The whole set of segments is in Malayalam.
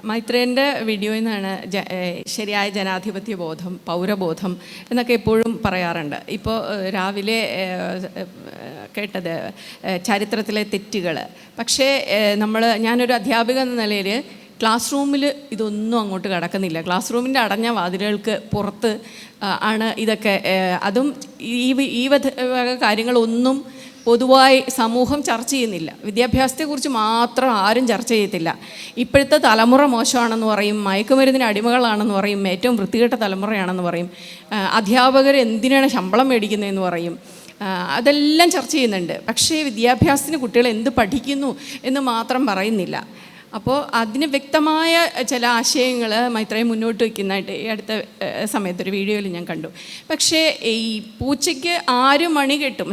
മൈത്രേൻ്റെ വീഡിയോയിൽ നിന്നാണ് ശരിയായ ജനാധിപത്യ ബോധം, പൗരബോധം എന്നൊക്കെ എപ്പോഴും പറയാറുണ്ട്. ഇപ്പോൾ രാവിലെ കേട്ടത് ചരിത്രത്തിലെ തെറ്റുകൾ. പക്ഷേ ഞാനൊരു അധ്യാപിക എന്ന നിലയിൽ ക്ലാസ് റൂമിൽ ഇതൊന്നും അങ്ങോട്ട് കടക്കുന്നില്ല. ക്ലാസ് റൂമിൻ്റെ അടഞ്ഞ വാതിലുകൾക്ക് പുറത്ത് ആണ് ഇതൊക്കെ. അതും ഈ വക കാര്യങ്ങളൊന്നും പൊതുവായി സമൂഹം ചർച്ച ചെയ്യുന്നില്ല. വിദ്യാഭ്യാസത്തെക്കുറിച്ച് മാത്രം ആരും ചർച്ച ചെയ്യത്തില്ല. ഇപ്പോഴത്തെ തലമുറ മോശമാണെന്ന് പറയും, മയക്കുമരുന്നിന് അടിമകളാണെന്ന് പറയും, ഏറ്റവും വൃത്തികെട്ട തലമുറയാണെന്ന് പറയും, അധ്യാപകർ എന്തിനാണ് ശമ്പളം മേടിക്കുന്നതെന്ന് പറയും. അതെല്ലാം ചർച്ച ചെയ്യുന്നുണ്ട്. പക്ഷേ വിദ്യാഭ്യാസത്തിന് കുട്ടികൾ എന്ത് പഠിക്കുന്നു എന്ന് മാത്രം പറയുന്നില്ല. അപ്പോൾ അതിന് വ്യക്തമായ ചില ആശയങ്ങൾ മൈത്രേയൻ മുന്നോട്ട് വയ്ക്കുന്നതായിട്ട് ഈ അടുത്ത സമയത്തൊരു വീഡിയോയിൽ ഞാൻ കണ്ടു. പക്ഷേ ഈ പൂച്ചയ്ക്ക് 6 മണി കെട്ടും.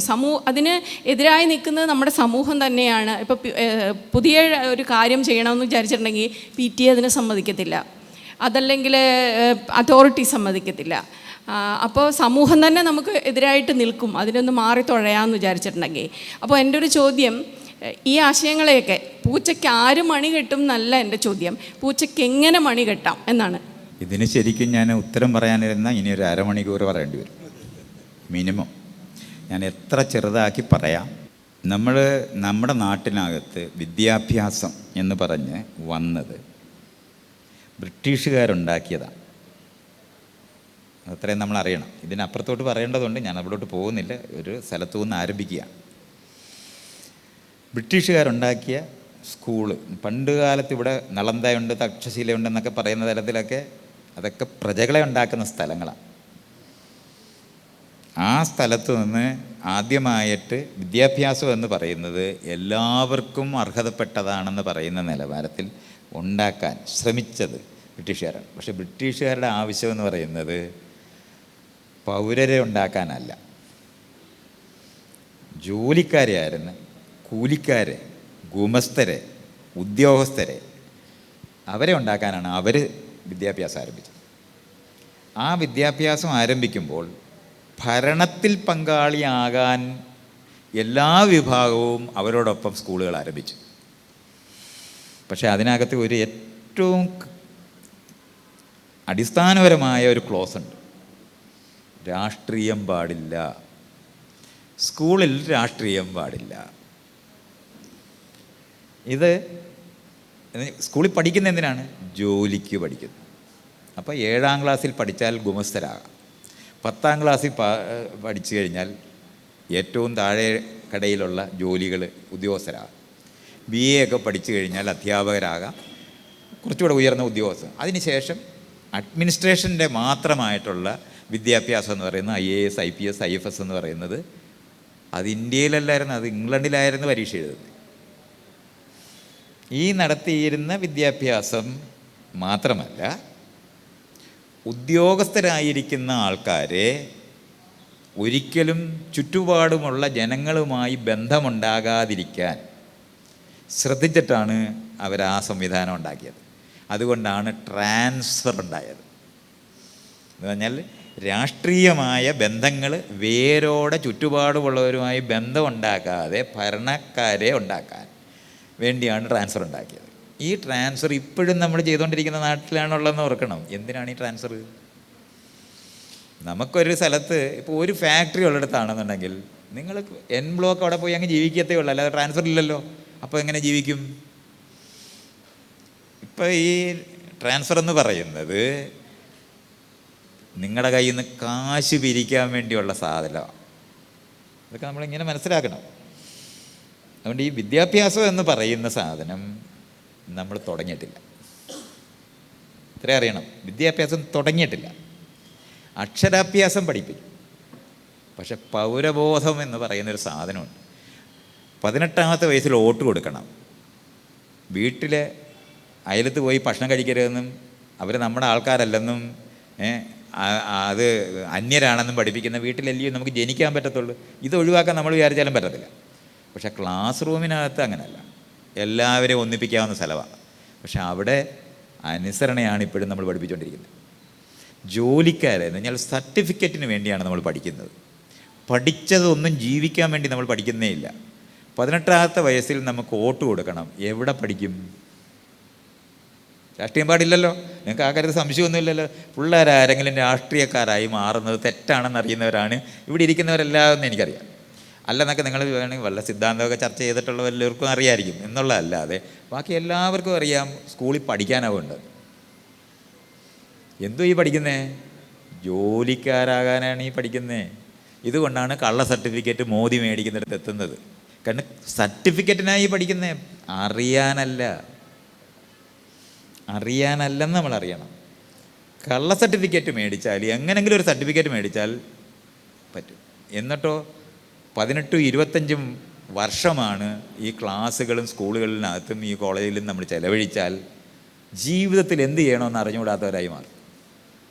അതിന് എതിരായി നിൽക്കുന്നത് നമ്മുടെ സമൂഹം തന്നെയാണ്. ഇപ്പോൾ പുതിയ ഒരു കാര്യം ചെയ്യണമെന്ന് വിചാരിച്ചിട്ടുണ്ടെങ്കിൽ PTA അതിന് സമ്മതിക്കത്തില്ല, അതല്ലെങ്കിൽ അതോറിറ്റി സമ്മതിക്കത്തില്ല. അപ്പോൾ സമൂഹം തന്നെ നമുക്ക് എതിരായിട്ട് നിൽക്കും അതിനൊന്ന് മാറി തുഴയാമെന്ന് വിചാരിച്ചിട്ടുണ്ടെങ്കിൽ. അപ്പോൾ എൻ്റെ ഒരു ചോദ്യം, ഈ ആശയങ്ങളെയൊക്കെ പൂച്ചയ്ക്ക് 6 മണി കെട്ടും എന്നല്ല എൻ്റെ ചോദ്യം, പൂച്ചയ്ക്ക് എങ്ങനെ മണി കെട്ടാം എന്നാണ്. ഇതിന് ശരിക്കും ഞാൻ ഉത്തരം പറയാനിരുന്നാൽ ഇനി ഒരു അരമണിക്കൂർ പറയേണ്ടി വരും മിനിമം. ഞാൻ എത്ര ചെറുതാക്കി പറയാം. നമ്മുടെ നാട്ടിനകത്ത് വിദ്യാഭ്യാസം എന്ന് പറഞ്ഞ് വന്നത് ബ്രിട്ടീഷുകാരുണ്ടാക്കിയതാണ്. അത്രയും നമ്മൾ അറിയണം. ഇതിനപ്പുറത്തോട്ട് പറയേണ്ടതുണ്ട്, ഞാൻ അവിടോട്ട് പോകുന്നില്ല. ഒരു സ്ഥലത്തു നിന്ന് ആരംഭിക്കുകയാണ്. ബ്രിട്ടീഷുകാരുണ്ടാക്കിയ സ്കൂള് പണ്ട് കാലത്ത് ഇവിടെ നളന്തയുണ്ട്, തക്ഷശിലയുണ്ട് എന്നൊക്കെ പറയുന്ന തരത്തിലൊക്കെ അതൊക്കെ പ്രജകളെ ഉണ്ടാക്കുന്ന സ്ഥലങ്ങളാണ്. ആ സ്ഥലത്ത് നിന്ന് ആദ്യമായിട്ട് വിദ്യാഭ്യാസം എന്ന് പറയുന്നത് എല്ലാവർക്കും അർഹതപ്പെട്ടതാണെന്ന് പറയുന്ന നിലവാരത്തിൽ ഉണ്ടാക്കാൻ ശ്രമിച്ചത് ബ്രിട്ടീഷുകാരാണ്. പക്ഷേ ബ്രിട്ടീഷുകാരുടെ ആവശ്യം എന്ന് പറയുന്നത് പൗരരെ ഉണ്ടാക്കാനല്ല, ജോലിക്കാരെ ആയിരുന്നു. കൂലിക്കാരെ, ഗുമസ്തരെ, ഉദ്യോഗസ്ഥരെ, അവരെ ഉണ്ടാക്കാനാണ് അവർ വിദ്യാഭ്യാസം ആരംഭിച്ചത്. ആ വിദ്യാഭ്യാസം ആരംഭിക്കുമ്പോൾ ഭരണത്തിൽ പങ്കാളിയാകാൻ എല്ലാ വിഭാഗവും അവരോടൊപ്പം സ്കൂളുകൾ ആരംഭിച്ചു. പക്ഷേ അതിനകത്ത് ഒരു ഏറ്റവും അടിസ്ഥാനപരമായ ഒരു ക്ലോസ് ഉണ്ട്: രാഷ്ട്രീയം പാടില്ല. സ്കൂളിൽ രാഷ്ട്രീയം പാടില്ല. ഇത് സ്കൂളിൽ പഠിക്കുന്ന എന്തിനാണ്? ജോലിക്ക് പഠിക്കുന്നു. അപ്പോൾ 7ാം ക്ലാസ്സിൽ പഠിച്ചാൽ ഗുമസ്തരാകാം, 10ാം ക്ലാസ്സിൽ പഠിച്ചു കഴിഞ്ഞാൽ ഏറ്റവും താഴെ കടയിലുള്ള ജോലികൾ ഉദ്യോഗസ്ഥരാകാം, BA ഒക്കെ പഠിച്ചു കഴിഞ്ഞാൽ അധ്യാപകരാകാം, കുറച്ചുകൂടെ ഉയർന്ന ഉദ്യോഗസ്ഥർ. അതിനുശേഷം അഡ്മിനിസ്ട്രേഷൻ്റെ മാത്രമായിട്ടുള്ള വിദ്യാഭ്യാസം എന്ന് പറയുന്നത് IAS, IPS, IFS എന്ന് പറയുന്നത് അത് ഇന്ത്യയിലല്ലായിരുന്നു, അത് ഇംഗ്ലണ്ടിലായിരുന്നു പരീക്ഷ എഴുതുന്നത്. ഈ നടത്തിയിരുന്ന വിദ്യാഭ്യാസം മാത്രമല്ല, ഉദ്യോഗസ്ഥരായിരിക്കുന്ന ആൾക്കാരെ ഒരിക്കലും ചുറ്റുപാടുമുള്ള ജനങ്ങളുമായി ബന്ധമുണ്ടാകാതിരിക്കാൻ ശ്രദ്ധിച്ചിട്ടാണ് അവർ ആ സംവിധാനം ഉണ്ടാക്കിയത്. അതുകൊണ്ടാണ് ട്രാൻസ്ഫർ ഉണ്ടായത്. എന്ന് പറഞ്ഞാൽ രാഷ്ട്രീയമായ ബന്ധങ്ങൾ വേരോടെ ചുറ്റുപാടുമുള്ളവരുമായി ബന്ധമുണ്ടാക്കാതെ ഭരണക്കാരെ ഉണ്ടാക്കാൻ വേണ്ടിയാണ് ട്രാൻസ്ഫർ ഉണ്ടാക്കിയത്. ഈ ട്രാൻസ്ഫർ ഇപ്പോഴും നമ്മൾ ചെയ്തുകൊണ്ടിരിക്കുന്ന നാട്ടിലാണുള്ളതെന്ന് ഓർക്കണം. എന്തിനാണ് ഈ ട്രാൻസ്ഫർ? നമുക്കൊരു സ്ഥലത്ത് ഇപ്പോൾ ഒരു ഫാക്ടറി ഉള്ളിടത്താണെന്നുണ്ടെങ്കിൽ നിങ്ങൾ N ബ്ലോക്ക് അവിടെ പോയി അങ്ങ് ജീവിക്കത്തേ ഉള്ളൂ, അല്ലാതെ ട്രാൻസ്ഫർ ഇല്ലല്ലോ. അപ്പോൾ എങ്ങനെ ജീവിക്കും? ഇപ്പോൾ ഈ ട്രാൻസ്ഫർ എന്ന് പറയുന്നത് നിങ്ങളുടെ കയ്യിൽ നിന്ന് കാശ് പിരിക്കാൻ വേണ്ടിയുള്ള സാധനമാണ്. അതൊക്കെ നമ്മളിങ്ങനെ മനസ്സിലാക്കണം. അതുകൊണ്ട് ഈ വിദ്യാഭ്യാസം എന്ന് പറയുന്ന സാധനം നമ്മൾ തുടങ്ങിയിട്ടില്ല. ഇത്രയും അറിയണം, വിദ്യാഭ്യാസം തുടങ്ങിയിട്ടില്ല. അക്ഷരാഭ്യാസം പഠിപ്പിക്കും, പക്ഷെ പൗരബോധം എന്ന് പറയുന്നൊരു സാധനമുണ്ട്. 18ാമത്തെ വയസ്സിൽ വോട്ട് കൊടുക്കണം. വീട്ടിൽ അയലത്ത് പോയി ഭക്ഷണം കഴിക്കരുതെന്നും അവർ നമ്മുടെ ആൾക്കാരല്ലെന്നും അത് അന്യരാണെന്നും പഠിപ്പിക്കുന്ന വീട്ടിലല്ലയോ നമുക്ക് ജനിക്കാൻ പറ്റത്തുള്ളൂ. ഇത് ഒഴിവാക്കാൻ നമ്മൾ വിചാരിച്ചാലും പറ്റത്തില്ല. പക്ഷേ ക്ലാസ് റൂമിനകത്ത് അങ്ങനെയല്ല, എല്ലാവരെയും ഒന്നിപ്പിക്കാവുന്ന സ്ഥലമാണ്. പക്ഷെ അവിടെ അനുസരണയാണ് ഇപ്പോഴും നമ്മൾ പഠിപ്പിച്ചുകൊണ്ടിരിക്കുന്നത്. ജോലിക്കാരെ എന്ന് പറഞ്ഞാൽ സർട്ടിഫിക്കറ്റിന് വേണ്ടിയാണ് നമ്മൾ പഠിക്കുന്നത്. പഠിച്ചതൊന്നും ജീവിക്കാൻ വേണ്ടി നമ്മൾ പഠിക്കുന്നേ ഇല്ല. 18ാമത്തെ വയസ്സിൽ നമുക്ക് വോട്ട് കൊടുക്കണം. എവിടെ പഠിക്കും? രാഷ്ട്രീയം പാടില്ലല്ലോ. നിങ്ങൾക്ക് ആ കാര്യത്തിൽ സംശയമൊന്നുമില്ലല്ലോ. പിള്ളേരാരെങ്കിലും രാഷ്ട്രീയക്കാരായി മാറുന്നത് തെറ്റാണെന്ന് അറിയുന്നവരാണ് ഇവിടെ ഇരിക്കുന്നവരെല്ലാം എന്ന് എനിക്കറിയാം. അല്ലെന്നൊക്കെ നിങ്ങൾ വേണമെങ്കിൽ വല്ല സിദ്ധാന്തമൊക്കെ ചർച്ച ചെയ്തിട്ടുള്ള എല്ലാവർക്കും അറിയാമായിരിക്കും എന്നുള്ളതല്ലാതെ ബാക്കി എല്ലാവർക്കും അറിയാം സ്കൂളിൽ പഠിക്കാനാവുണ്ട്. എന്തോ ഈ പഠിക്കുന്നേ? ജോലിക്കാരാകാനാണ് ഈ പഠിക്കുന്നേ. ഇതുകൊണ്ടാണ് കള്ള സർട്ടിഫിക്കറ്റ് മോദി മേടിക്കുന്നിടത്ത് എത്തുന്നത്. കാരണം സർട്ടിഫിക്കറ്റിനായി പഠിക്കുന്നേ, അറിയാനല്ലെന്ന് നമ്മൾ അറിയണം. കള്ള സർട്ടിഫിക്കറ്റ് മേടിച്ചാൽ, എങ്ങനെങ്കിലും ഒരു സർട്ടിഫിക്കറ്റ് മേടിച്ചാൽ പറ്റും. എന്നിട്ടോ 18-25 വർഷമാണ് ഈ ക്ലാസ്സുകളും സ്കൂളുകളിനകത്തും ഈ കോളേജിലും നമ്മൾ ചെലവഴിച്ചാൽ ജീവിതത്തിൽ എന്ത് ചെയ്യണമെന്ന് അറിഞ്ഞുകൂടാത്തവരായി മാറും.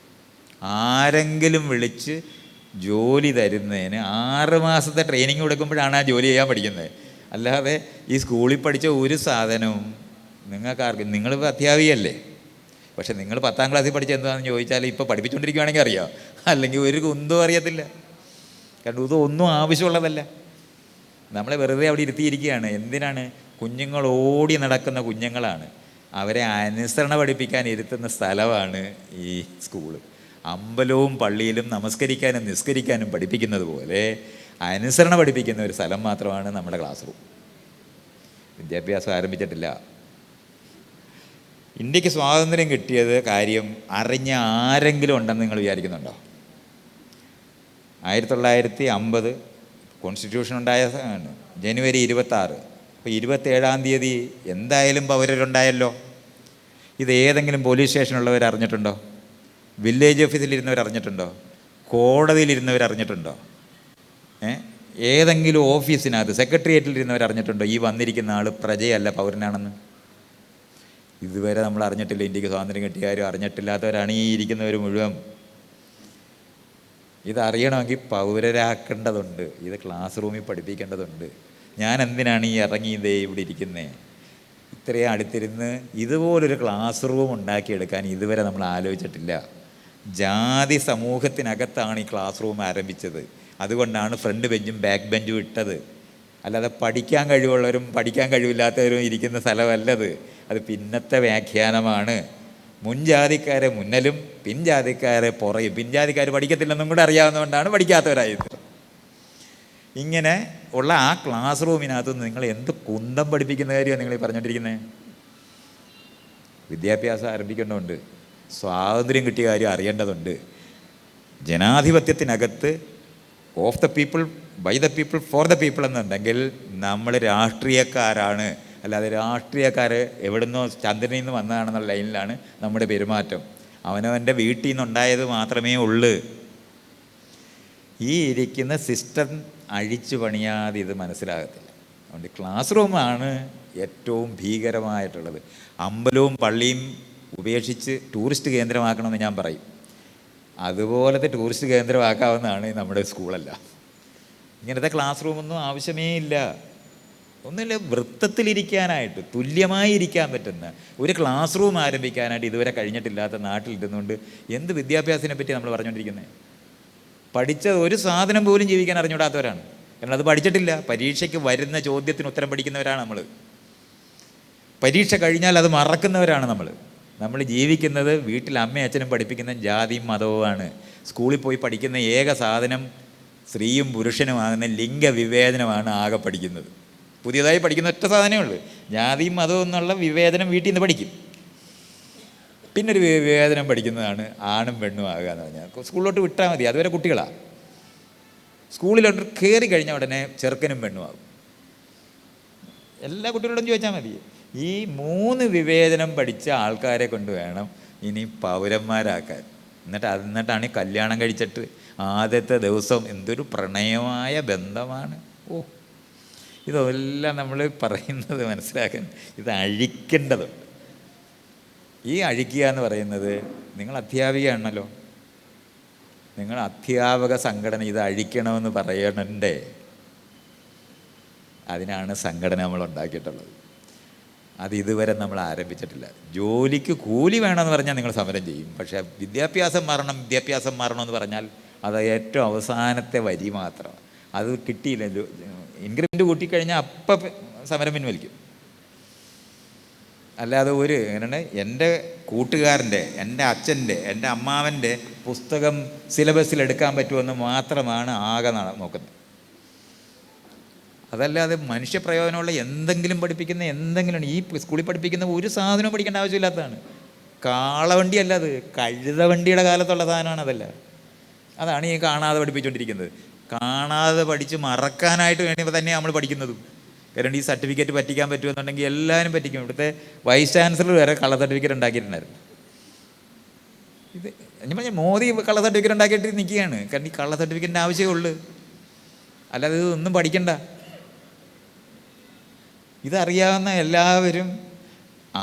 ആരെങ്കിലും വിളിച്ച് ജോലി തരുന്നതിന് 6 മാസത്തെ ട്രെയിനിങ് കൊടുക്കുമ്പോഴാണ് ആ ജോലി ചെയ്യാൻ പഠിക്കുന്നത്. അല്ലാതെ ഈ സ്കൂളിൽ പഠിച്ച ഒരു സാധനവും നിങ്ങൾക്കാർക്കും, നിങ്ങൾ അധ്യാപികയല്ലേ, പക്ഷെ നിങ്ങൾ 10ാം ക്ലാസ്സിൽ പഠിച്ച എന്താണെന്ന് ചോദിച്ചാൽ ഇപ്പോൾ പഠിപ്പിച്ചുകൊണ്ടിരിക്കുകയാണെങ്കിൽ അറിയാം, അല്ലെങ്കിൽ ഒരു കുന്തവും അറിയത്തില്ല. കാരണം ഇതൊന്നും ആവശ്യമുള്ളതല്ല. നമ്മളെ വെറുതെ അവിടെ ഇരുത്തിയിരിക്കുകയാണ്. എന്തിനാണ്? കുഞ്ഞുങ്ങൾ ഓടി നടക്കുന്ന കുഞ്ഞുങ്ങളാണ്. അവരെ അനുസരണ പഠിപ്പിക്കാൻ ഇരുത്തുന്ന സ്ഥലമാണ് ഈ സ്കൂള്. അമ്പലവും പള്ളിയിലും നമസ്കരിക്കാനും നിസ്കരിക്കാനും പഠിപ്പിക്കുന്നത് പോലെ അനുസരണ പഠിപ്പിക്കുന്ന ഒരു സ്ഥലം മാത്രമാണ് നമ്മുടെ ക്ലാസ് റൂം. വിദ്യാഭ്യാസം ആരംഭിച്ചിട്ടില്ല. ഇന്ത്യക്ക് സ്വാതന്ത്ര്യം കിട്ടിയത് കാര്യം അറിഞ്ഞ ആരെങ്കിലും ഉണ്ടെന്ന് നിങ്ങൾ വിചാരിക്കുന്നുണ്ടോ? 1950 കോൺസ്റ്റിറ്റ്യൂഷൻ ഉണ്ടായ ജനുവരി 26. അപ്പോൾ 27-ാം തീയതി എന്തായാലും പൗരരുണ്ടായല്ലോ. ഇത് ഏതെങ്കിലും പോലീസ് സ്റ്റേഷനുള്ളവർ അറിഞ്ഞിട്ടുണ്ടോ? വില്ലേജ് ഓഫീസിലിരുന്നവർ അറിഞ്ഞിട്ടുണ്ടോ? കോടതിയിലിരുന്നവർ അറിഞ്ഞിട്ടുണ്ടോ? ഏതെങ്കിലും ഓഫീസിനകത്ത് സെക്രട്ടേറിയറ്റിലിരുന്നവർ അറിഞ്ഞിട്ടുണ്ടോ ഈ വന്നിരിക്കുന്ന ആൾ പ്രജയല്ല പൗരനാണെന്ന്? ഇതുവരെ നമ്മൾ അറിഞ്ഞിട്ടില്ല. ഇന്ത്യക്ക് സ്വാതന്ത്ര്യം കിട്ടിയാലും അറിഞ്ഞിട്ടില്ലാത്തവരാണ് ഈ ഇരിക്കുന്നവർ മുഴുവൻ. ഇതറിയണമെങ്കിൽ പൗരരാക്കേണ്ടതുണ്ട്. ഇത് ക്ലാസ് റൂമിൽ പഠിപ്പിക്കേണ്ടതുണ്ട്. ഞാൻ എന്തിനാണ് ഈ ഇറങ്ങി ഇതേ ഇവിടെ ഇരിക്കുന്നത്? ഇത്രയും അടുത്തിരുന്ന് ഇതുപോലൊരു ക്ലാസ് റൂം ഉണ്ടാക്കിയെടുക്കാൻ ഇതുവരെ നമ്മൾ ആലോചിച്ചിട്ടില്ല. ജാതി സമൂഹത്തിനകത്താണ് ഈ ക്ലാസ് റൂം ആരംഭിച്ചത്. അതുകൊണ്ടാണ് ഫ്രണ്ട് ബെഞ്ചും ബാക്ക് ബെഞ്ചും ഇട്ടത്. അല്ലാതെ പഠിക്കാൻ കഴിവുള്ളവരും പഠിക്കാൻ കഴിവില്ലാത്തവരും ഇരിക്കുന്ന സ്ഥലമല്ലത്. അത് പിന്നത്തെ വ്യാഖ്യാനമാണ്. മുൻജാതിക്കാരെ മുന്നിലും പിൻജാതിക്കാരെ പുറയും. പിൻജാതിക്കാർ പഠിക്കത്തില്ലെന്നും കൂടെ അറിയാവുന്നതുകൊണ്ടാണ് പഠിക്കാത്തവരായത്. ഇങ്ങനെ ഉള്ള ആ ക്ലാസ് റൂമിനകത്തുനിന്ന് നിങ്ങൾ എന്ത് കുന്തം പഠിപ്പിക്കുന്ന കാര്യമാണ് നിങ്ങൾ പറഞ്ഞുകൊണ്ടിരിക്കുന്നത്? വിദ്യാഭ്യാസം ആരംഭിക്കേണ്ടതുണ്ട്. സ്വാതന്ത്ര്യം കിട്ടിയ കാര്യം അറിയേണ്ടതുണ്ട്. ജനാധിപത്യത്തിനകത്ത് of the people, by the people, for the people എന്നുണ്ടെങ്കിൽ നമ്മൾ രാഷ്ട്രീയക്കാരാണ്. അല്ലാതെ രാഷ്ട്രീയക്കാർ എവിടുന്നോ ചന്ദ്രനിൽ നിന്ന് വന്നതാണെന്നുള്ള ലൈനിലാണ് നമ്മുടെ പെരുമാറ്റം. അവനവൻ്റെ വീട്ടിൽ നിന്നുണ്ടായത് മാത്രമേ ഉള്ളൂ. ഈ ഇരിക്കുന്ന സിസ്റ്റം അഴിച്ചു പണിയാതെ ഇത് മനസ്സിലാകത്തില്ല. അതുകൊണ്ട് ക്ലാസ് റൂമാണ് ഏറ്റവും ഭീകരമായിട്ടുള്ളത്. അമ്പലവും പള്ളിയും ഉപേക്ഷിച്ച് ടൂറിസ്റ്റ് കേന്ദ്രമാക്കണമെന്ന് ഞാൻ പറയും. അതുപോലത്തെ ടൂറിസ്റ്റ് കേന്ദ്രമാക്കാവുന്നതാണ് നമ്മുടെ സ്കൂളല്ല. ഇങ്ങനത്തെ ക്ലാസ് റൂമൊന്നും ആവശ്യമേ ഇല്ല. ഒന്നുമില്ല, വൃത്തത്തിലിരിക്കാനായിട്ട് തുല്യമായി ഇരിക്കാൻ പറ്റുന്ന ഒരു ക്ലാസ് റൂം ആരംഭിക്കാനായിട്ട് ഇതുവരെ കഴിഞ്ഞിട്ടില്ലാത്ത നാട്ടിലിരുന്നുകൊണ്ട് എന്ത് വിദ്യാഭ്യാസത്തിനെ പറ്റി നമ്മൾ പറഞ്ഞുകൊണ്ടിരിക്കുന്നത്? പഠിച്ച ഒരു സാധനം പോലും ജീവിക്കാൻ അറിഞ്ഞുകൂടാത്തവരാണ്. കാരണം അത് പഠിച്ചിട്ടില്ല. പരീക്ഷയ്ക്ക് വരുന്ന ചോദ്യത്തിന് ഉത്തരം പഠിക്കുന്നവരാണ് നമ്മൾ. പരീക്ഷ കഴിഞ്ഞാൽ അത് മറക്കുന്നവരാണ് നമ്മൾ. നമ്മൾ ജീവിക്കുന്നത് വീട്ടിൽ അമ്മയും അച്ഛനും പഠിപ്പിക്കുന്ന ജാതിയും മതവുമാണ്. സ്കൂളിൽ പോയി പഠിക്കുന്ന ഏക സാധനം സ്ത്രീയും പുരുഷനുമാകുന്ന ലിംഗവിവേചനമാണ് ആകെ പഠിക്കുന്നത്. പുതിയതായി പഠിക്കുന്ന ഒറ്റ സാധനമേ ഉള്ളൂ. ജാതിയും മതവും എന്നുള്ള വിവേചനം വീട്ടിൽ നിന്ന് പഠിക്കും. പിന്നൊരു വിവേചനം പഠിക്കുന്നതാണ് ആണും പെണ്ണും ആകുക എന്ന് പറഞ്ഞാൽ. സ്കൂളിലോട്ട് വിട്ടാൽ മതി, അതുവരെ കുട്ടികളാണ്. സ്കൂളിലോട്ട് കയറി കഴിഞ്ഞാൽ ഉടനെ ചെറുക്കനും പെണ്ണും ആകും. എല്ലാ കുട്ടികളോടും ചോദിച്ചാൽ മതി. ഈ 3 വിവേചനം പഠിച്ച ആൾക്കാരെ കൊണ്ട് വേണം ഇനി പൗരന്മാരാക്കാൻ. എന്നിട്ടാണ് കല്യാണം കഴിച്ചിട്ട് ആദ്യത്തെ ദിവസം എന്തൊരു പ്രണയമായ ബന്ധമാണ്. ഇതെല്ലാം നമ്മൾ പറയുന്നത് മനസ്സിലാക്കാൻ ഇത് അഴിക്കേണ്ടതുണ്ട്. ഈ അഴിക്കുക എന്ന് പറയുന്നത്, നിങ്ങൾ അധ്യാപികയാണല്ലോ, നിങ്ങൾ അധ്യാപക സംഘടന ഇത് അഴിക്കണമെന്ന് പറയണണ്ടേ? അതിനാണ് സംഘടന നമ്മൾ ഉണ്ടാക്കിയിട്ടുള്ളത്. അത് ഇതുവരെ നമ്മൾ ആരംഭിച്ചിട്ടില്ല. ജോലിക്ക് കൂലി വേണമെന്ന് പറഞ്ഞാൽ നിങ്ങൾ സമരം ചെയ്യും. പക്ഷേ വിദ്യാഭ്യാസം മാറണമെന്ന് പറഞ്ഞാൽ അത് ഏറ്റവും അവസാനത്തെ വരി മാത്രം. അത് കിട്ടിയില്ല, ഇൻക്രിമെൻ്റ് കൂട്ടിക്കഴിഞ്ഞാൽ അപ്പം സമരം പിൻവലിക്കും. അല്ലാതെ ഒരു എങ്ങനെ എൻ്റെ കൂട്ടുകാരൻ്റെ, എൻ്റെ അച്ഛൻ്റെ, എൻ്റെ അമ്മാവൻ്റെ പുസ്തകം സിലബസിൽ എടുക്കാൻ പറ്റുമെന്ന് മാത്രമാണ് ആകെ നോക്കുന്നത്. അതല്ലാതെ മനുഷ്യപ്രയോജനമുള്ള എന്തെങ്കിലും പഠിപ്പിക്കുന്ന എന്തെങ്കിലും ഈ സ്കൂളിൽ പഠിപ്പിക്കുന്ന ഒരു സാധനവും പഠിക്കേണ്ട ആവശ്യമില്ലാത്തതാണ്. കാളവണ്ടിയല്ല അത്, കഴുതവണ്ടിയുടെ കാലത്തുള്ള സാധനമാണ്. അതല്ല, അതാണ് ഈ കാണാതെ പഠിപ്പിച്ചുകൊണ്ടിരിക്കുന്നത്. കാണാതെ പഠിച്ച് മറക്കാനായിട്ട് വേണ്ടി തന്നെ നമ്മൾ പഠിക്കുന്നതും. കാരണം ഈ സർട്ടിഫിക്കറ്റ് പറ്റിക്കാൻ പറ്റുമെന്നുണ്ടെങ്കിൽ എല്ലാവരും പറ്റിക്കും. ഇവിടുത്തെ വൈസ് ചാൻസലർ വരെ കള്ള സർട്ടിഫിക്കറ്റ് ഉണ്ടാക്കിയിട്ടുണ്ടായിരുന്നു. ഇത് ഞാൻ പറഞ്ഞ മോദി കള്ള സർട്ടിഫിക്കറ്റ് ഉണ്ടാക്കിയിട്ട് നിൽക്കുകയാണ്. കാരണം ഈ കള്ള സർട്ടിഫിക്കറ്റിൻ്റെ ആവശ്യമേ ഉള്ളൂ, അല്ലാതെ ഇതൊന്നും പഠിക്കണ്ട. ഇതറിയാവുന്ന എല്ലാവരും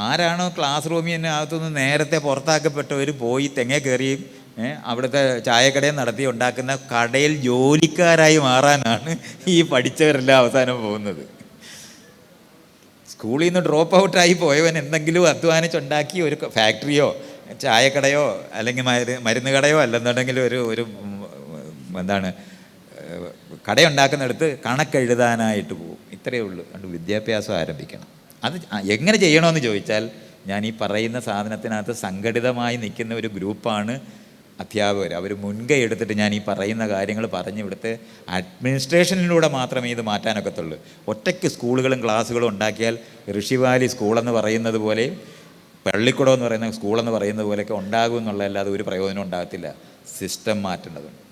ആരാണോ ക്ലാസ് റൂമിൽ തന്നെ അകത്തുനിന്ന് നേരത്തെ പുറത്താക്കപ്പെട്ടവർ പോയി തെങ്ങ കയറിയും അവിടുത്തെ ചായക്കടയും നടത്തി ഉണ്ടാക്കുന്ന കടയിൽ ജോലിക്കാരായി മാറാനാണ് ഈ പഠിച്ചവരെല്ലാം അവസാനം പോകുന്നത്. സ്കൂളിൽ നിന്ന് ഡ്രോപ്പ് ഔട്ടായി പോയവൻ എന്തെങ്കിലും അധ്വാനിച്ചുണ്ടാക്കി ഒരു ഫാക്ടറിയോ ചായക്കടയോ അല്ലെങ്കിൽ മരുന്ന് കടയോ അല്ലെന്നുണ്ടെങ്കിൽ ഒരു എന്താണ് കടയുണ്ടാക്കുന്നിടത്ത് കണക്കെഴുതാനായിട്ട് പോകും. ഇത്രയേ ഉള്ളൂ. അതുകൊണ്ട് വിദ്യാഭ്യാസം ആരംഭിക്കണം. അത് എങ്ങനെ ചെയ്യണമെന്ന് ചോദിച്ചാൽ, ഞാൻ ഈ പറയുന്ന സാധനത്തിനകത്ത് സംഘടിതമായി നിൽക്കുന്ന ഒരു ഗ്രൂപ്പാണ് അധ്യാപകർ. അവർ മുൻകൈ എടുത്തിട്ട് ഞാൻ ഈ പറയുന്ന കാര്യങ്ങൾ പറഞ്ഞ് ഇവിടുത്തെ അഡ്മിനിസ്ട്രേഷനിലൂടെ മാത്രമേ ഇത് മാറ്റാനൊക്കത്തുള്ളൂ. ഒറ്റയ്ക്ക് സ്കൂളുകളും ക്ലാസ്സുകളും ഉണ്ടാക്കിയാൽ ഋഷിവാലി സ്കൂളെന്ന് പറയുന്നത് പോലെയും പള്ളിക്കുടം എന്ന് പറയുന്ന സ്കൂളെന്ന് പറയുന്നത് പോലെയൊക്കെ ഉണ്ടാകും എന്നുള്ളതല്ലാതെ ഒരു പ്രയോജനം ഉണ്ടാകത്തില്ല. സിസ്റ്റം മാറ്റേണ്ടതുണ്ട്.